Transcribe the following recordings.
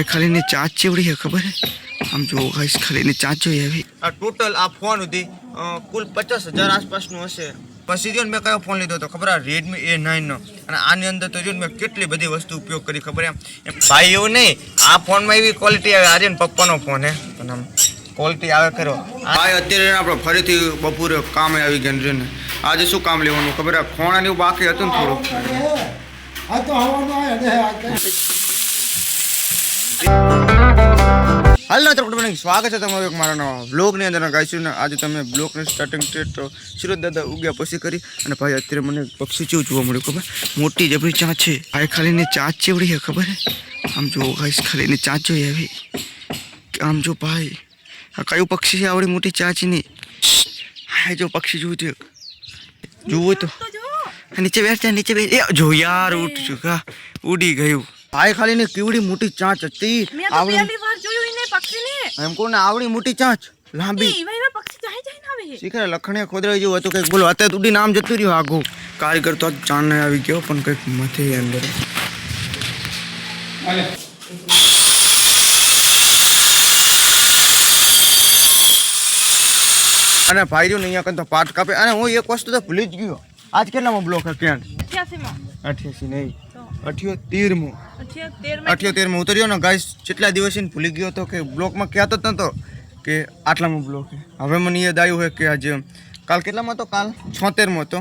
भाई खाली ने चाच चेवड़ी है खबर है हम जो गाइस खाली ने चाच जो है अभी टोटल आ फोन हुई कुल 50,000 आसपास નું હશે। પછી જો મેં કયો ફોન લીધો તો ખબર Redmi A9 નો અને આની અંદર તો જો મેં કેટલી બધી વસ્તુ ઉપયોગ કરી ખબર એમ ભાઈ એવું નહીં આ ફોનમાં એવી ક્વોલિટી આવે આર્યન પપ્પાનો ફોન હે પણ આમ ક્વોલિટી આવે કરો ભાઈ અત્યારે આપણે ફરીથી બપોરે કામે આવી ગયા છે ને આજે શું કામ લેવાનું ખબર ખોણાની બાકી હતું ને થોડું આ તો હવાનો આયા હાલ ના તરફ સ્વાગત છે તમારું એક મારા નવા બ્લોગની અંદર ગાઈશું ને આજે તમે બ્લોગની સ્ટાર્ટિંગ સ્ટેટ તો સુરત દાદા ઉગ્યા પછી કરી અને ભાઈ અત્યારે મને પક્ષી જેવું જોવા મળ્યું ખબર મોટી જબરી ચાંચ છે ભાઈ ખાલી ને ચાંચ ચેવડી છે ખબર હે આમ જો ગાઈસ ખાલી ને ચાંચ જોઈએ આવી આમ જો ભાઈ આ કયું પક્ષી છે આવડી મોટી ચાંચની હા જો પક્ષી જોવું છે જુઓ તો નીચે બેઠ નીચે બેઠ જો યાર ઉઠ ચુકા ઉડી ગયું ભાઈ ખાલી ને કેવડી મોટી ચાંચ હતી એમ કોને આવડી મોટી ચાંચ લાંબી શીખરે લખણે ખોદરાઈ જેવું હતું કંઈક બોલો અત્યારે ઉડી નામ જતું રહ્યું આગું કારીગર તો ચાંદ આવી ગયો પણ કંઈક મથે અંદર અને ભાઈ જો ને અહીંયા કંઈ તો પાટ કાપે અને હું એક વસ્તુ તો ભૂલી જ ગયો આજ કેટલામાં બ્લોક હે ક્યાં 88 નહીં 78 ઉતર્યો ને ગાઈસ કેટલા દિવસથી ભૂલી ગયો હતો કે બ્લોકમાં કહેતો જ નતો કે આટલામાં બ્લોક છે હવે મને યાદ આવ્યું છે કે આજે કાલ કેટલામાં હતો કાલ 76માં હતો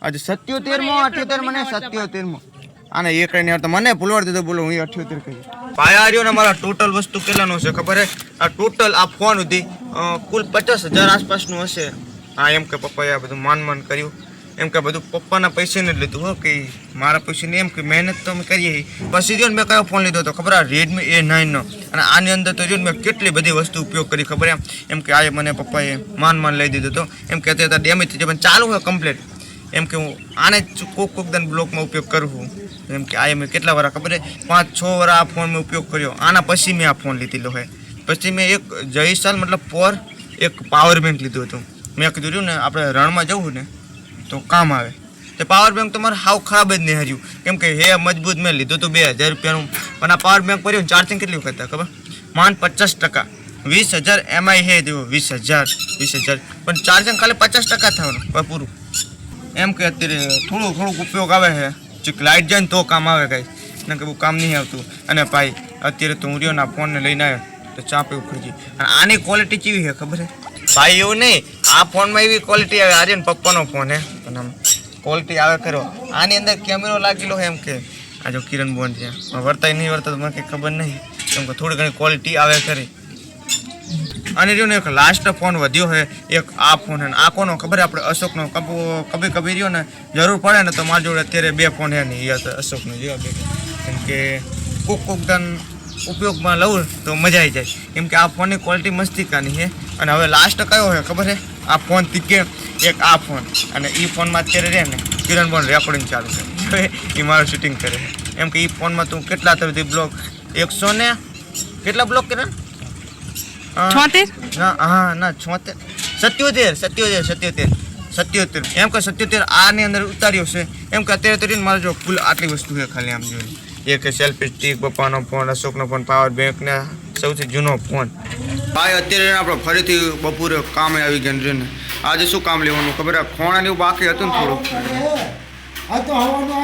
આજે 77માં 78 મને 77માં આને એ કઈ નહીં તો મને ભૂલવાડ દીધો બોલો હું 78 કહી ભાઈ આ રહ્યો ને મારા ટોટલ વસ્તુ કેટલાનું છે ખબર હે આ ટોટલ આ ફોન હતી કુલ 50,000 આસપાસનું હશે હા એમ કે પપ્પાએ આ બધું માન કર્યું એમ કે બધું પપ્પાના પૈસાને જ લીધું હો કે મારા પૈસાની એમ કે મહેનત તો અમે કરીએ પછી જો મેં કયો ફોન લીધો તો ખબર Redmi A9 નો અને આની અંદર તો જો મેં કેટલી બધી વસ્તુ ઉપયોગ કરી ખબર એમ કે આ મને પપ્પાએ માન લઈ દીધો તો એમ કે અત્યારે ડેમેજ થઈ જાય પણ ચાલુ હોય કમ્પ્લીટ એમ કે હું આને જ કોક દન બ્લોકમાં ઉપયોગ કરું છું એમ કે આ મેં કેટલા વાર ખબર 5-6 વાર આ ફોન મેં ઉપયોગ કર્યો આના પછી મેં આ ફોન લીધેલો હોય પછી મેં એક જયસાલ મતલબ એક પાવર બેંક લીધું હતું મેં કીધું ને આપણે રણમાં જવું ને તો કામ આવે તે પાવર બેંક તમારે હાવ ખરાબ જ નહીં હર્યું કેમ કે હે મજબૂત મેં લીધું તો 2000 રૂપિયાનું પણ આ પાવર બેંક પડ્યું ચાર્જિંગ કેટલી વખત ખબર માંડ 50% 20,000 MI હે દેવો 20,000 પણ ચાર્જિંગ ખાલી 50% થવાનું પૂરું એમ કે અત્યારે થોડુંક ઉપયોગ આવે છે ચીક લાઇટ જાય ને તો કામ આવે કાંઈ ને કે બહુ કામ નહીં આવતું અને ભાઈ અત્યારે તો હું રહ્યો ના ફોનને લઈને આવ્યો તો ચા પીવું ખરીદી અને આની ક્વોલિટી કેવી છે ખબર છે ભાઈ એવું નહીં આ ફોનમાં એવી ક્વોલિટી આવે આર્યન પપ્પાનો ફોન હે પણ આમ ક્વોલિટી આવે કરો આની અંદર કેમેરો લાગેલો એમ કે આ જો કિરણ બોન છે વર્તાય નહીં વર્તા મને કંઈ ખબર નહીં કેમ કે થોડી ઘણી ક્વોલિટી આવે ખરી અને રહ્યો ને એક લાસ્ટ ફોન વધ્યો છે એક આ ફોન છે આ કોનો ખબર આપણે અશોકનો કભી રહ્યો ને જરૂર પડે ને તો મારી જોડે અત્યારે 2 ફોન છે ને એ અશોકનો જેવા બે કેમ કે કોક દન ઉપયોગમાં લઉં તો મજા આવી જાય કેમ કે આ ફોનની ક્વોલિટી મસ્તિકાની છે અને હવે લાસ્ટ કયો છે ખબર છે આ ફોન કે એક આ ફોન અને એ ફોનમાં અત્યારે રહે ને કિરણ બોન રેકોર્ડિંગ ચાલુ છે એ મારું શૂટિંગ કરે છે એમ કે એ ફોનમાં તું કેટલા તરફથી બ્લોક 100 ને કેટલા બ્લોક કરે 76 ના 77 એમ કે 77 આની અંદર ઉતાર્યો છે એમ કે અત્યારે તો મારે જો ફૂલ આટલી વસ્તુ છે ખાલી આમ જોઈએ એક સેલ્ફી સ્ટિક પપ્પાનો ફોન અશોકનો ફોન પાવર બેંક ને સૌથી જૂનો ફોન ભાઈ અત્યારે આપણે ફરીથી બપોરે કામે આવી ગયા છે ને આજે શું કામ લેવાનું ખબર ખોણાની બાકી હતું ને થોડું આ તો હવાનો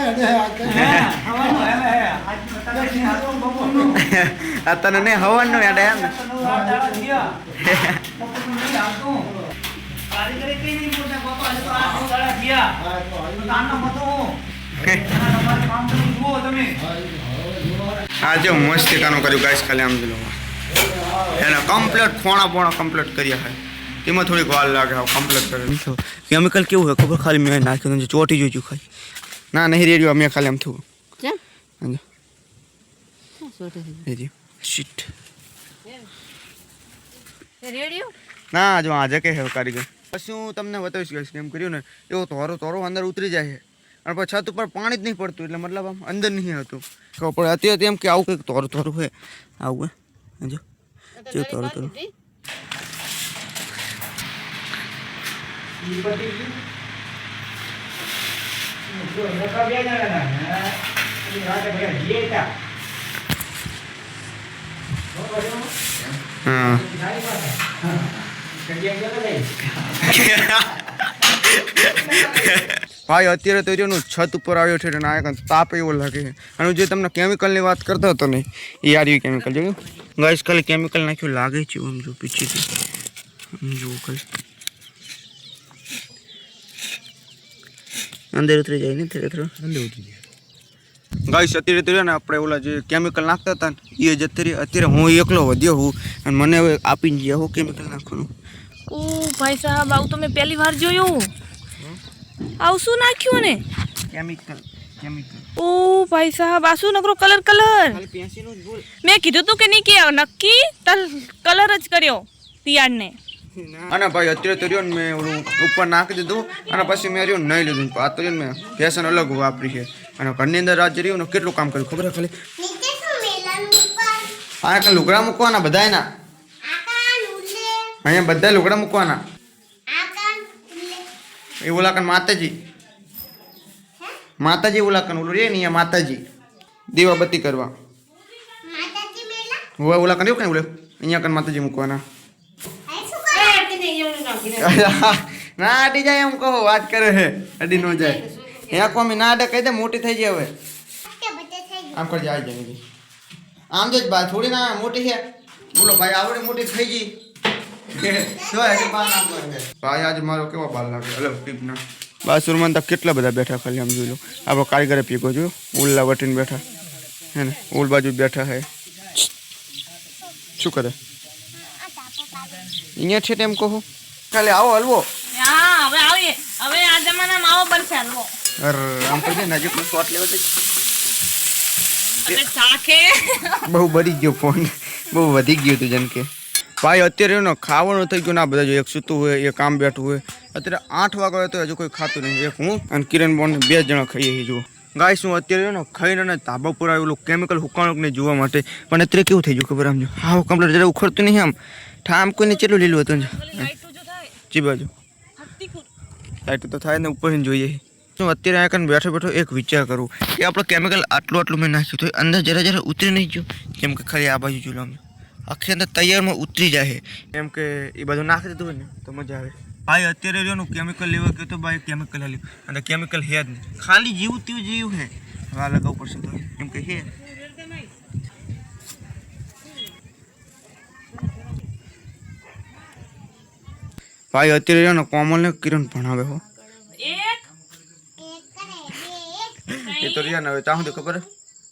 આ તને ને હવાનું યાદ એમ આ જો મસ્તી કાનું કર્યું ગાઈસ ખાલી આમ જોલો એને કમ્પ્લીટ ફોણા કમ્પ્લીટ કર્યા છે તેમાં થોડીક વાર લાગે હા કમ્પ્લીટ કરે કેમિકલ કેવું હોય ખબર ખાલી મેં નાખ્યું ચોટી જોઈશું ખાલી ના નહીં રેડિયો મેં ખાલી આમ થયું શીટ ના જો આજે કે હે કારીગર પછી હું તમને બતાવીશ કેમ કર્યું ને એવો તોરો અંદર ઉતરી જાય છે અને પછી છત ઉપર પાણી જ નહીં પડતું એટલે મતલબ આમ અંદર નહીં હતું ખબર પડે અત્યારે એમ કે આવું કંઈક તોરું હોય આવું જો તોરું હા ભાઈ અત્યારે તો રહ્યો છત ઉપર આવ્યો છે અને આ તાપ એવો લાગે છે અને જે તમને કેમિકલની વાત કરતો હતો ને એ આર્યું કેમિકલ જોયું ગાઈસ ખાલી કેમિકલ નાખ્યું લાગે છે આમ જો પીછેથી આમ જો ખાલી અંદર ઉતરી જાય ને ધીરે ધીરે અંદર ઉતરી જાય ગાઈસ અત્યારે તો ને આપણે ઓલા જે કેમિકલ નાખતા હતા ને એ જ અત્યારે હું એકલો વધ્યો હું અને મને હવે આપીને ગયા હું કેમિકલ નાખવાનું ઓ ભાઈ સાહેબ આવું તો મેં પહેલી વાર જોયું આવું શું નાખ્યું ને કેમિકલ ઓ ભાઈ સાહેબ આ શું નકરો કલર ખાલી પેન્સિલનું જ બોલ મેં કીધું તું કે નહીં કે નક્કી કલર જ કર્યો તિયાડને અને ભાઈ અત્યારે તો રહ્યો ને મેં ઓલું ઉપર નાખી દીધું અને પછી મેં રહ્યો નહીં લીધું આ તો રહ્યો ને મેં ફેશન અલગ વાપરી છે અને ઘરની અંદર રાત રહ્યું ને કેટલું કામ કર્યું ખબર ખાલી હા કે લુગડા મૂકવાના બધા એના અહીંયા બધા લુગડા મૂકવાના એ ઓલાકન માતાજી ઓલાકન ઓલું રે ને અહીંયા માતાજી દીવાબત્તી કરવા હવે ઓલાકન એવું કઈ ઓલે અહીંયા કન માતાજી મૂકવાના ના અડી જાય એમ કહો વાત કરે છે અડી ન જાય અહીંયા કોમી ના અડે કહી દે મોટી થઈ જાય હવે આમ કરી જાય જાય આમ જ બા થોડી ના મોટી છે બોલો ભાઈ આવડે મોટી થઈ ગઈ ભાઈ આજે મારો કેવો બાલ લાગે અલગ ટીપના બાસુરમાં તો કેટલા બધા બેઠા ખાલી આમ જોઈ લો આપણો કારીગરે પીકો જોયો ઉલ્લા વટીને બેઠા હે ને ઉલ બાજુ બેઠા હે શું કરે અહીંયા છે એમ કહો ખાલી આવો હલવો હા હવે આવીએ હવે આ જમાનામાં આવો બનશે હલવો અરે આમ તો નજીકનો શોટ લેવો તો અરે ચાખે બહુ બળી ગયો ફોન બહુ વધી ગયું હતું જેમ કે ભાઈ અત્યારે ને ખાવાનું થઈ ગયું ના બધા જો એક સૂતું હોય એક કામ બેઠું હોય અત્યારે 8 વાગ્યા તો હજુ કોઈ ખાતું નહીં એક હું અને કિરણ બોન 2 જણા ખાઈએ જુઓ ગાય શું અત્યારે ને ખાઈને ધાબા પર આવેલું કેમિકલ હુકાણું ને જોવા માટે પણ અત્યારે કેવું થઈ ગયું ખબર આમ જો હા કમ્પ્લીટ જરા ઉખડતું નહીં આમ ઠામ કોઈને ચેટલું લીલું હતું જી બાજુ લાઈટ તો થાય ને ઉપર જોઈએ શું અત્યારે આ કાન બેઠો બેઠો એક વિચાર કરું કે આપણે કેમિકલ આટલું મેં નાખ્યું તો અંદર જરા ઉતરી નહીં ગયું કેમ કે ખાલી આ બાજુ જોઈ લો આખી અંદર તૈયારમાં ઉતરી જાય એમ કે એ બધું નાખી દીધું હોય ને તો મજા આવે ભાઈ અત્યારે રહ્યો કેમિકલ લેવા ગયો તો ભાઈ કેમિકલ લ્યું અને કેમિકલ હે જ નહીં ખાલી જીવું તેવું જીવું હે હવે આ લગાવવું પડશે તો કેમ કે હે ભાઈ અત્યારે રહ્યો ને કોમલ ને કિરણ ભણાવે હો એ તો રહ્યા ને હવે ત્યાં સુધી ખબર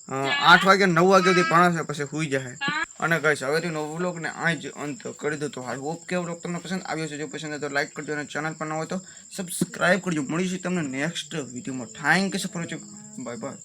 8 વાગે 9 વાગ્યા સુધી ભણાવશે પછી સુઈ જાય અને ગાઈસ હવેથી નવો વ્લોગ ને આ જ અંત કરી દો તો હાલ હોપ કે વ્લોગ તમને પસંદ આવ્યો છે જો પસંદ આવે તો લાઈક કરજો અને ચેનલ પર ન હોય તો સબસ્ક્રાઇબ કરજો મળીશું તમને નેક્સ્ટ વિડીયોમાં thank you for watching bye bye